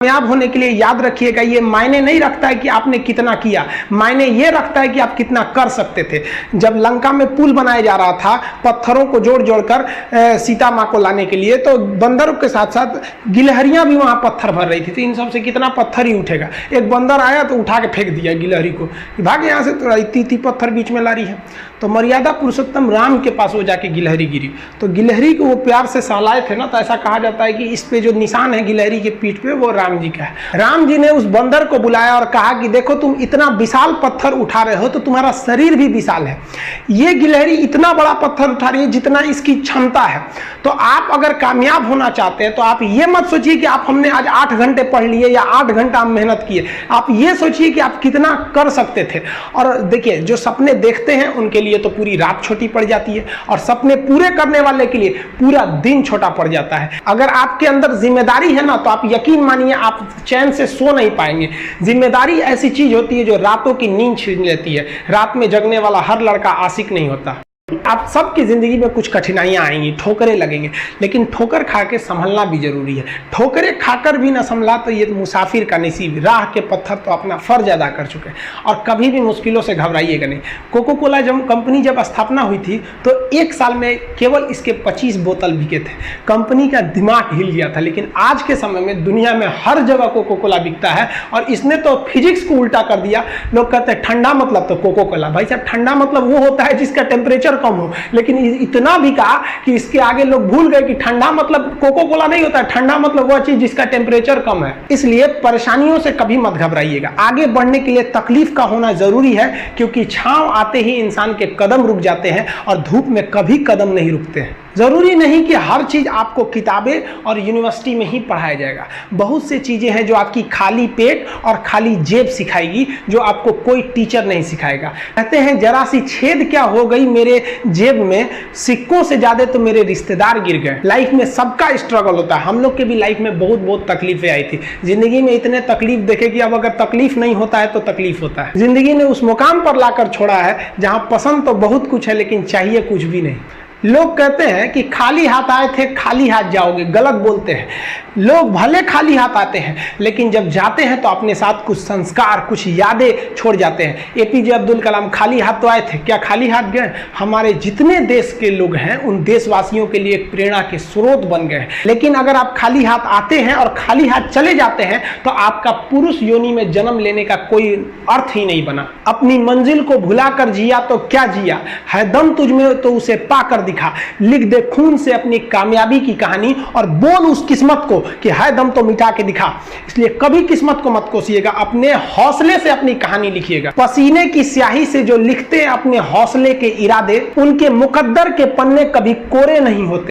कामयाब होने के लिए याद रखिएगा, ये मायने नहीं रखता है कि आपने कितना किया, मायने ये रखता है कि आप कितना कर सकते थे। जब लंका में पुल बनाया जा रहा था पत्थरों को जोड़ जोड़कर सीता माँ को लाने के लिए, तो बंदरों के साथ साथ गिलहरियां भी वहां पत्थर भर रही थी। तो इन सब से कितना पत्थर ही उठेगा। एक बंदर आया तो उठा के फेंक दिया गिलहरी को, भाग यहाँ से, तो इतनी पत्थर बीच में ला रही है। तो मर्यादा पुरुषोत्तम राम के पास वो जाके गिलहरी गिरी, तो गिलहरी को वो प्यार से सहलाए थे ना, तो ऐसा कहा जाता है कि इस पे जो निशान है गिलहरी के पीठ पे वो राम जी का है। राम जी ने उस बंदर को बुलाया और कहा कि देखो तुम इतना विशाल पत्थर उठा रहे हो तो तुम्हारा शरीर भी विशाल है, ये गिलहरी इतना बड़ा पत्थर उठा रही है जितना इसकी क्षमता है। तो आप अगर कामयाब होना चाहते हैं तो आप ये मत सोचिए कि आप हमने आज 8 घंटे पढ़ लिए या 8 घंटा मेहनत किए, आप ये सोचिए कि आप कितना कर सकते थे। और देखिए जो सपने देखते हैं उनके लिए तो पूरी रात छोटी पड़ जाती है, और सपने पूरे करने वाले के लिए पूरा दिन छोटा पड़ जाता है। अगर आपके अंदर जिम्मेदारी है ना, तो आप यकीन मानिए आप चैन से सो नहीं पाएंगे। जिम्मेदारी ऐसी चीज होती है जो रातों की नींद छीन लेती है। रात में जगने वाला हर लड़का आशिक नहीं होता। आप सबकी जिंदगी में कुछ कठिनाइयां आएंगी, ठोकरें लगेंगे, लेकिन ठोकर खा के संभलना भी जरूरी है। ठोकरें खाकर भी ना संभला तो ये तो मुसाफिर का नसीब। राह के पत्थर तो अपना फर्ज अदा कर चुके हैं, और कभी भी मुश्किलों से घबराइएगा नहीं। कोको कोला कंपनी जब स्थापना हुई थी तो 1 साल में केवल इसके 25 बोतल बिके थे। कंपनी का दिमाग हिल गया था। लेकिन आज के समय में दुनिया में हर जगह कोको कोला बिकता है, और इसने तो फिजिक्स को उल्टा कर दिया। लोग कहते हैं ठंडा मतलब तो कोको कोला। भाई साहब ठंडा मतलब वो होता है जिसका टेम्परेचर कम हो, लेकिन इतना भी कहा कि इसके आगे लोग भूल गए कि ठंडा मतलब कोको कोला नहीं होता है, ठंडा मतलब वह चीज जिसका टेम्परेचर कम है। इसलिए परेशानियों से कभी मत घबराइएगा। आगे बढ़ने के लिए तकलीफ का होना जरूरी है, क्योंकि छांव आते ही इंसान के कदम रुक जाते हैं और धूप में कभी कदम नहीं रुकते हैं। जरूरी नहीं कि हर चीज आपको किताबें और यूनिवर्सिटी में ही पढ़ाया जाएगा। बहुत सी चीजें हैं जो आपकी खाली पेट और खाली जेब सिखाएगी, जो आपको कोई टीचर नहीं सिखाएगा। कहते हैं जरा सी छेद क्या हो गई मेरे जेब में, सिक्कों से ज्यादा तो मेरे रिश्तेदार गिर गए। लाइफ में सबका स्ट्रगल होता है। हम लोग के भी लाइफ में बहुत तकलीफें आई थी। जिंदगी में इतने तकलीफ देखे कि अब अगर तकलीफ नहीं होता है तो तकलीफ होता है। जिंदगी ने उस मुकाम पर लाकर छोड़ा है जहां पसंद तो बहुत कुछ है लेकिन चाहिए कुछ भी नहीं। लोग कहते हैं कि खाली हाथ आए थे खाली हाथ जाओगे, गलत बोलते हैं। लोग भले खाली हाथ आते हैं लेकिन जब जाते हैं तो अपने साथ कुछ संस्कार, कुछ यादें छोड़ जाते हैं। एपीजे अब्दुल कलाम खाली हाथ तो आए थे, क्या खाली हाथ गए? हमारे जितने देश के लोग हैं उन देशवासियों के लिए एक प्रेरणा के स्रोत बन गए। लेकिन अगर आप खाली हाथ आते हैं और खाली हाथ चले जाते हैं तो आपका पुरुष योनि में जन्म लेने का कोई अर्थ ही नहीं बना। अपनी मंजिल को भुलाकर जिया तो क्या जिया, है दम तुझमें तो उसे पाकर दिखा। लिख दे खून से अपनी कामयाबी की कहानी और बोल उस किस्मत को कि है दम तो मिटा के दिखा। इसलिए कभी किस्मत को मत कोसिएगा, अपने हौसले से अपनी कहानी लिखिएगा। पसीने की स्याही से जो लिखते हैं अपने हौसले के इरादे, उनके मुकद्दर के पन्ने कभी कोरे नहीं होते।